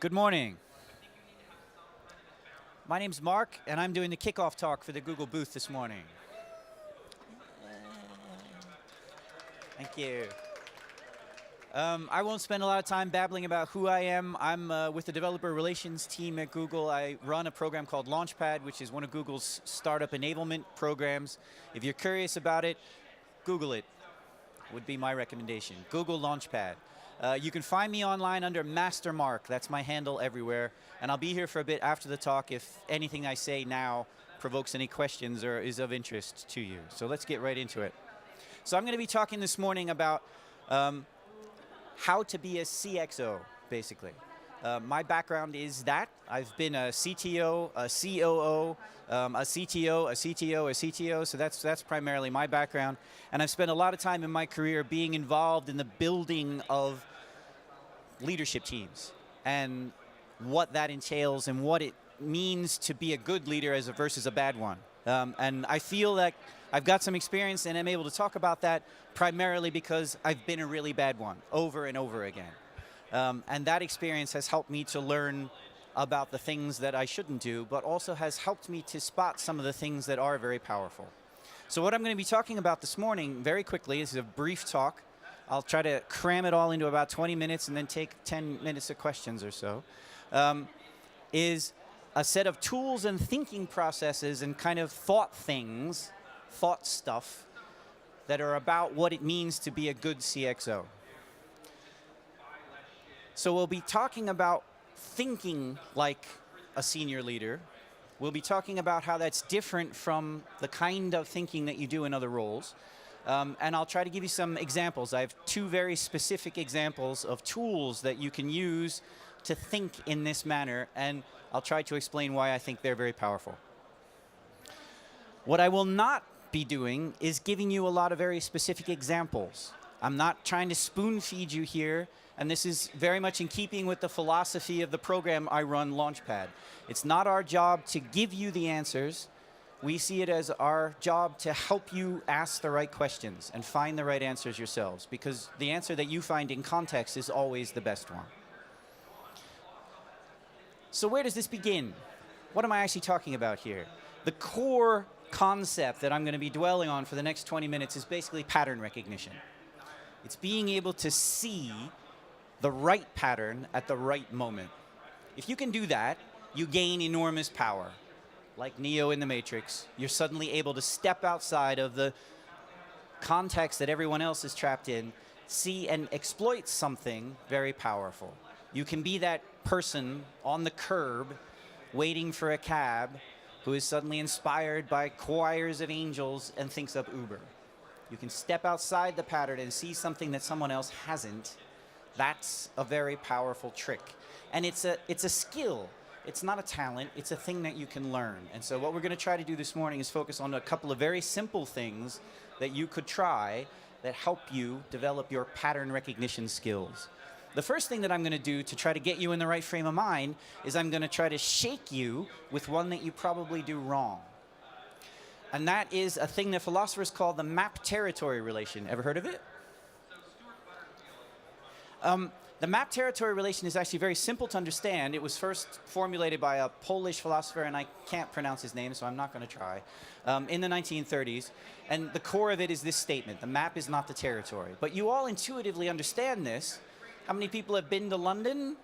Good morning. My name's Mark, and I'm doing the kickoff talk for the Google booth this morning. Thank you. I won't spend a lot of time babbling about who I am. I'm with the developer relations team at Google. I run a program called Launchpad, which is one of Google's startup enablement programs. If you're curious about it, Google it, would be my recommendation. Google Launchpad. You can find me online under Master Mark. That's my handle everywhere. And I'll be here for a bit after the talk if anything I say now provokes any questions or is of interest to you. So let's get right into it. So I'm going to be talking this morning about how to be a CXO, basically. My background is that. I've been a CTO, a COO, a CTO, a CTO, a CTO, so that's primarily my background. And I've spent a lot of time in my career being involved in the building of leadership teams and what that entails and what it means to be a good leader versus a bad one. And I feel like I've got some experience and I'm able to talk about that primarily because I've been a really bad one over and over again. And that experience has helped me to learn about the things that I shouldn't do, but also has helped me to spot some of the things that are very powerful. So what I'm going to be talking about this morning, very quickly, this is a brief talk. I'll try to cram it all into about 20 minutes and then take 10 minutes of questions or so, is a set of tools and thinking processes and kind of thought stuff that are about what it means to be a good CXO. So we'll be talking about thinking like a senior leader. We'll be talking about how that's different from the kind of thinking that you do in other roles. And I'll try to give you some examples. I have two very specific examples of tools that you can use to think in this manner, and I'll try to explain why I think they're very powerful. What I will not be doing is giving you a lot of very specific examples. I'm not trying to spoon feed you here, and this is very much in keeping with the philosophy of the program I run, Launchpad. It's not our job to give you the answers. We see it as our job to help you ask the right questions and find the right answers yourselves, because the answer that you find in context is always the best one. So where does this begin? What am I actually talking about here? The core concept that I'm going to be dwelling on for the next 20 minutes is basically pattern recognition. It's being able to see the right pattern at the right moment. If you can do that, you gain enormous power. Like Neo in the Matrix, you're suddenly able to step outside of the context that everyone else is trapped in, see and exploit something very powerful. You can be that person on the curb waiting for a cab who is suddenly inspired by choirs of angels and thinks up Uber. You can step outside the pattern and see something that someone else hasn't. That's a very powerful trick. And it's a skill. It's not a talent, it's a thing that you can learn. And so what we're going to try to do this morning is focus on a couple of very simple things that you could try that help you develop your pattern recognition skills. The first thing that I'm going to do to try to get you in the right frame of mind is I'm going to try to shake you with one that you probably do wrong. And that is a thing that philosophers call the map-territory relation. Ever heard of it? The map-territory relation is actually very simple to understand. It was first formulated by a Polish philosopher, and I can't pronounce his name, so I'm not going to try, in the 1930s. And the core of it is this statement: the map is not the territory. But you all intuitively understand this. How many people have been to London?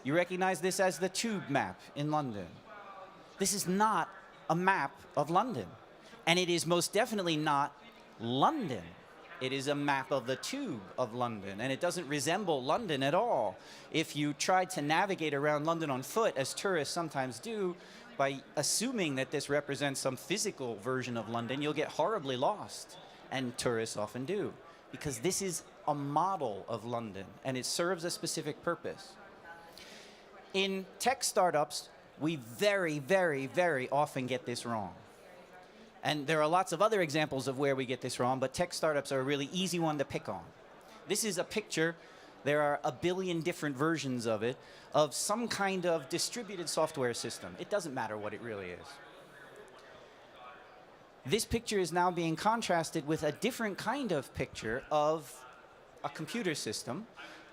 You recognize this as the tube map in London. This is not a map of London. And it is most definitely not London. It is a map of the tube of London, and it doesn't resemble London at all. If you tried to navigate around London on foot, as tourists sometimes do, by assuming that this represents some physical version of London, you'll get horribly lost, and tourists often do, because this is a model of London, and it serves a specific purpose. In tech startups, we very, very, very often get this wrong. And there are lots of other examples of where we get this wrong, but tech startups are a really easy one to pick on. This is a picture, there are a billion different versions of it, of some kind of distributed software system. It doesn't matter what it really is. This picture is now being contrasted with a different kind of picture of a computer system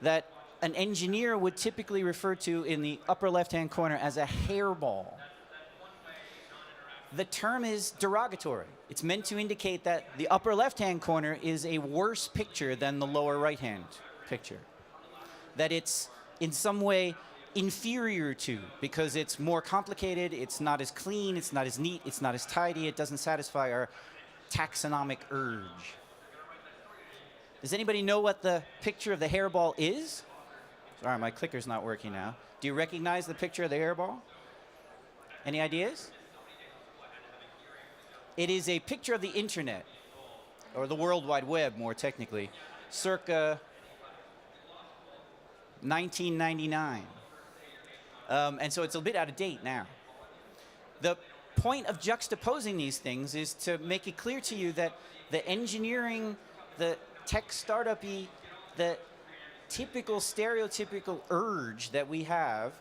that an engineer would typically refer to in the upper left-hand corner as a hairball. The term is derogatory. It's meant to indicate that the upper left-hand corner is a worse picture than the lower right-hand picture. That it's in some way inferior to, because it's more complicated, it's not as clean, it's not as neat, it's not as tidy, it doesn't satisfy our taxonomic urge. Does anybody know what the picture of the hairball is? Sorry, my clicker's not working now. Do you recognize the picture of the hairball? Any ideas? It is a picture of the internet, or the World Wide Web, more technically, circa 1999. And so it's a bit out of date now. The point of juxtaposing these things is to make it clear to you that the engineering, the tech startup-y, the typical stereotypical urge that we have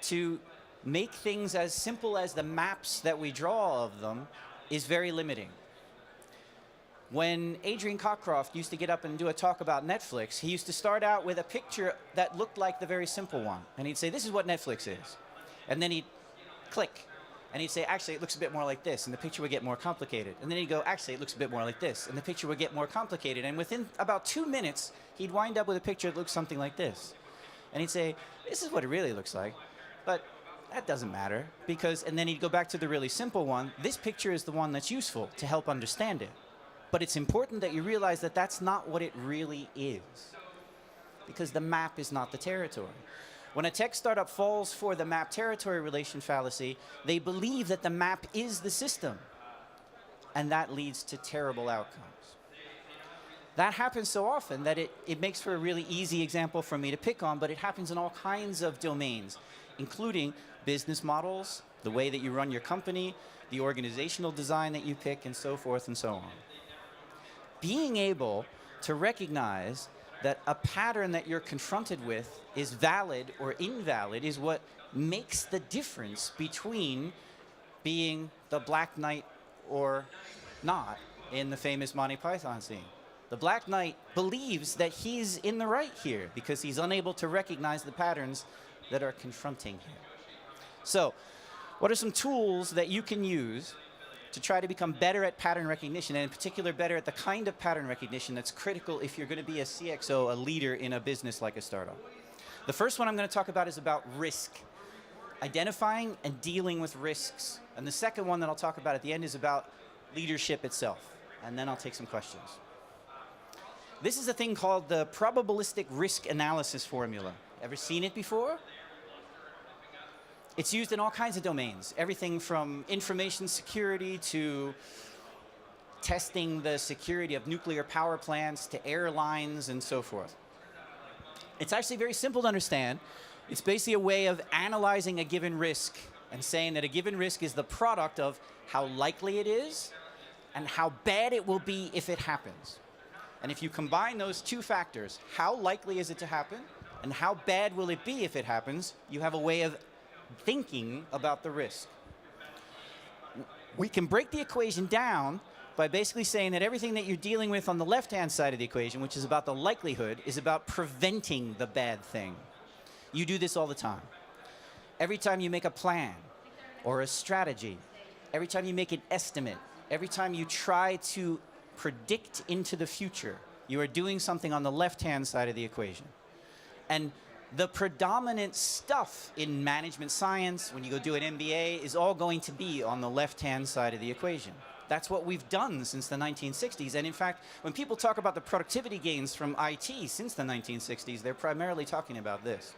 to make things as simple as the maps that we draw of them is very limiting. When Adrian Cockcroft used to get up and do a talk about Netflix, he used to start out with a picture that looked like the very simple one. And he'd say, this is what Netflix is. And then he'd click. And he'd say, actually, it looks a bit more like this. And the picture would get more complicated. And then he'd go, actually, it looks a bit more like this. And the picture would get more complicated. And within about 2 minutes, he'd wind up with a picture that looks something like this. And he'd say, this is what it really looks like. But that doesn't matter. And then he'd go back to the really simple one. This picture is the one that's useful to help understand it. But it's important that you realize that that's not what it really is, because the map is not the territory. When a tech startup falls for the map-territory relation fallacy, they believe that the map is the system, and that leads to terrible outcomes. That happens so often that it makes for a really easy example for me to pick on, but it happens in all kinds of domains, including business models, the way that you run your company, the organizational design that you pick, and so forth and so on. Being able to recognize that a pattern that you're confronted with is valid or invalid is what makes the difference between being the Black Knight or not in the famous Monty Python scene. The Black Knight believes that he's in the right here because he's unable to recognize the patterns that are confronting him. So, what are some tools that you can use to try to become better at pattern recognition, and in particular better at the kind of pattern recognition that's critical if you're going to be a CXO, a leader in a business like a startup? The first one I'm going to talk about is about risk, identifying and dealing with risks. And the second one that I'll talk about at the end is about leadership itself. And then I'll take some questions. This is a thing called the probabilistic risk analysis formula. Ever seen it before? It's used in all kinds of domains, everything from information security to testing the security of nuclear power plants to airlines and so forth. It's actually very simple to understand. It's basically a way of analyzing a given risk and saying that a given risk is the product of how likely it is and how bad it will be if it happens. And if you combine those two factors, how likely is it to happen and how bad will it be if it happens, you have a way of thinking about the risk. We can break the equation down by basically saying that everything that you're dealing with on the left-hand side of the equation, which is about the likelihood, is about preventing the bad thing. You do this all the time. Every time you make a plan or a strategy, every time you make an estimate, every time you try to predict into the future, you are doing something on the left-hand side of the equation. And the predominant stuff in management science, when you go do an MBA, is all going to be on the left-hand side of the equation. That's what we've done since the 1960s. And in fact, when people talk about the productivity gains from IT since the 1960s, they're primarily talking about this.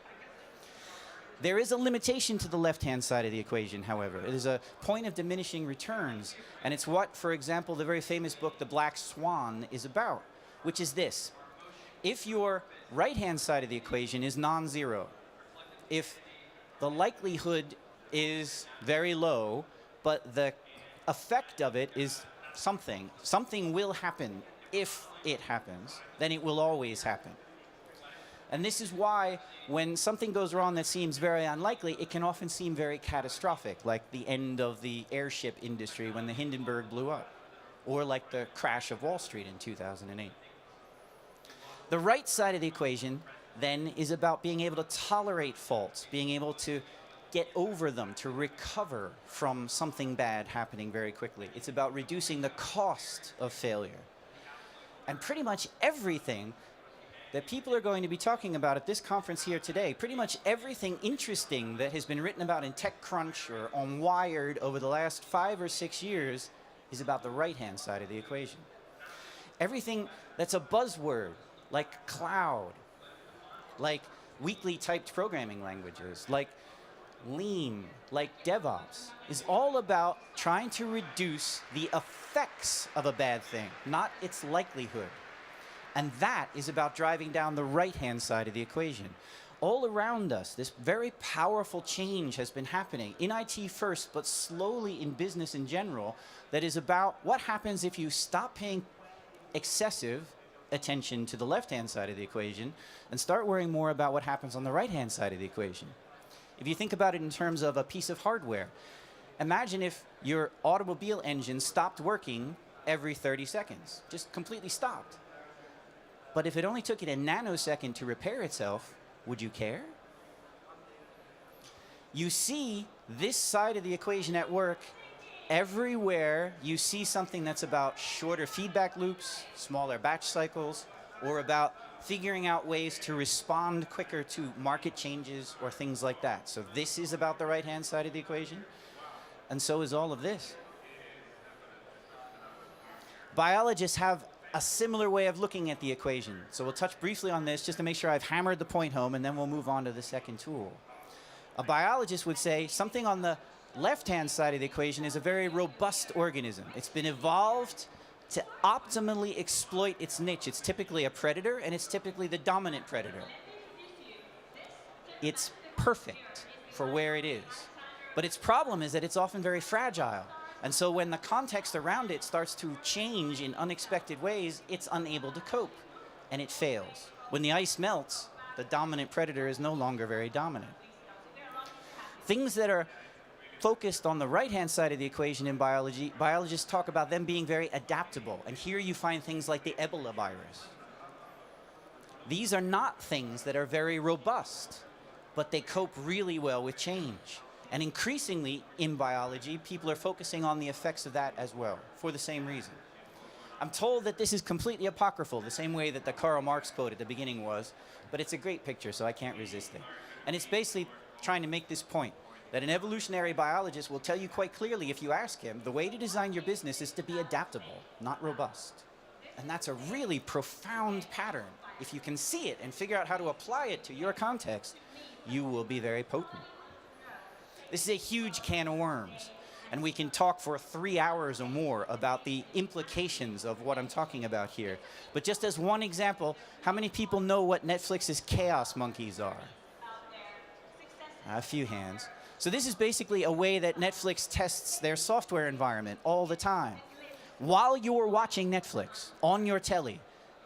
There is a limitation to the left-hand side of the equation, however. It is a point of diminishing returns. And it's what, for example, the very famous book, The Black Swan, is about, which is this. If your right-hand side of the equation is non-zero, if the likelihood is very low, but the effect of it is something will happen if it happens, then it will always happen. And this is why when something goes wrong that seems very unlikely, it can often seem very catastrophic, like the end of the airship industry when the Hindenburg blew up, or like the crash of Wall Street in 2008. The right side of the equation then is about being able to tolerate faults, being able to get over them, to recover from something bad happening very quickly. It's about reducing the cost of failure. And pretty much everything that people are going to be talking about at this conference here today, pretty much everything interesting that has been written about in TechCrunch or on Wired over the last 5 or 6 years is about the right-hand side of the equation. Everything that's a buzzword, like cloud, like weakly typed programming languages, like Lean, like DevOps, is all about trying to reduce the effects of a bad thing, not its likelihood. And that is about driving down the right-hand side of the equation. All around us, this very powerful change has been happening in IT first, but slowly in business in general, that is about what happens if you stop paying excessive attention to the left-hand side of the equation and start worrying more about what happens on the right-hand side of the equation. If you think about it in terms of a piece of hardware, imagine if your automobile engine stopped working every 30 seconds, just completely stopped. But if it only took it a nanosecond to repair itself, would you care? You see this side of the equation at work everywhere you see something that's about shorter feedback loops, smaller batch cycles, or about figuring out ways to respond quicker to market changes or things like that. So this is about the right-hand side of the equation, and so is all of this. Biologists have a similar way of looking at the equation. So we'll touch briefly on this just to make sure I've hammered the point home, and then we'll move on to the second tool. A biologist would say something on the left-hand side of the equation is a very robust organism. It's been evolved to optimally exploit its niche. It's typically a predator, and it's typically the dominant predator. It's perfect for where it is. But its problem is that it's often very fragile. And so when the context around it starts to change in unexpected ways, it's unable to cope, and it fails. When the ice melts, the dominant predator is no longer very dominant. Things that are focused on the right-hand side of the equation in biology, biologists talk about them being very adaptable. And here you find things like the Ebola virus. These are not things that are very robust, but they cope really well with change. And increasingly in biology, people are focusing on the effects of that as well, for the same reason. I'm told that this is completely apocryphal, the same way that the Karl Marx quote at the beginning was, but it's a great picture, so I can't resist it. And it's basically trying to make this point, that an evolutionary biologist will tell you quite clearly, if you ask him, the way to design your business is to be adaptable, not robust. And that's a really profound pattern. If you can see it and figure out how to apply it to your context, you will be very potent. This is a huge can of worms, and we can talk for 3 hours or more about the implications of what I'm talking about here. But just as one example, how many people know what Netflix's chaos monkeys are? A few hands. So this is basically a way that Netflix tests their software environment all the time. While you're watching Netflix on your telly,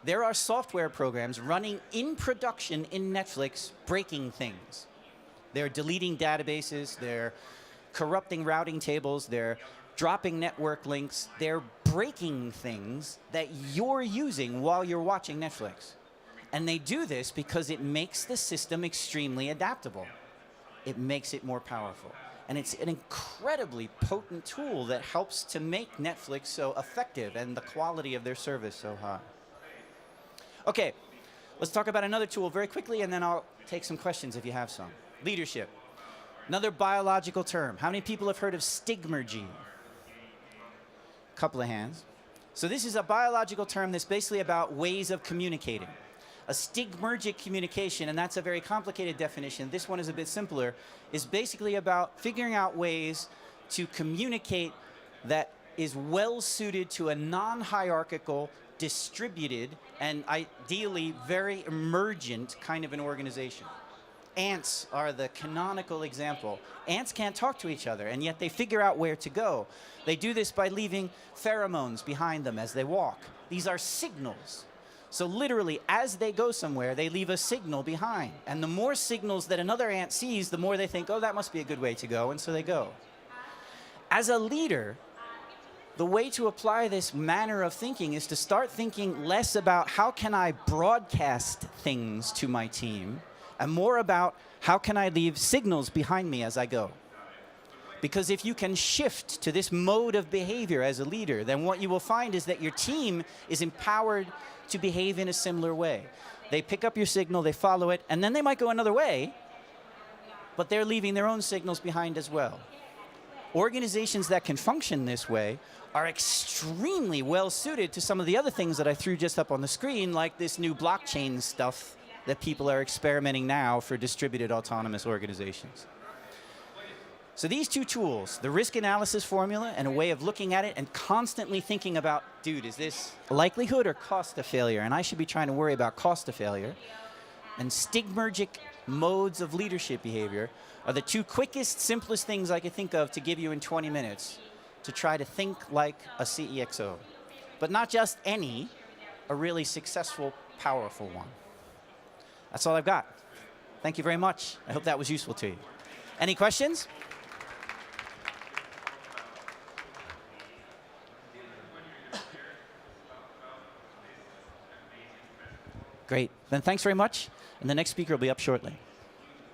there are software programs running in production in Netflix breaking things. They're deleting databases, they're corrupting routing tables, they're dropping network links, they're breaking things that you're using while you're watching Netflix. And they do this because it makes the system extremely adaptable. It makes it more powerful. And it's an incredibly potent tool that helps to make Netflix so effective and the quality of their service so high. Okay, let's talk about another tool very quickly, and then I'll take some questions if you have some. Leadership. Another biological term. How many people have heard of stigmergy? A couple of hands. So this is a biological term that's basically about ways of communicating. A stigmergic communication, and that's a very complicated definition, this one is a bit simpler, is basically about figuring out ways to communicate that is well suited to a non-hierarchical, distributed, and ideally very emergent kind of an organization. Ants are the canonical example. Ants can't talk to each other, and yet they figure out where to go. They do this by leaving pheromones behind them as they walk. These are signals. So literally, as they go somewhere, they leave a signal behind. And the more signals that another ant sees, the more they think, oh, that must be a good way to go, and so they go. As a leader, the way to apply this manner of thinking is to start thinking less about how can I broadcast things to my team, and more about how can I leave signals behind me as I go. Because if you can shift to this mode of behavior as a leader, then what you will find is that your team is empowered to behave in a similar way. They pick up your signal, they follow it, and then they might go another way, but they're leaving their own signals behind as well. Organizations that can function this way are extremely well suited to some of the other things that I threw just up on the screen, like this new blockchain stuff that people are experimenting now for distributed autonomous organizations. So these two tools, the risk analysis formula and a way of looking at it and constantly thinking about, dude, is this likelihood or cost of failure? And I should be trying to worry about cost of failure. And stigmergic modes of leadership behavior are the two quickest, simplest things I could think of to give you in 20 minutes to try to think like a CEXO. But not just any, a really successful, powerful one. That's all I've got. Thank you very much. I hope that was useful to you. Any questions? Great. Then thanks very much. And the next speaker will be up shortly.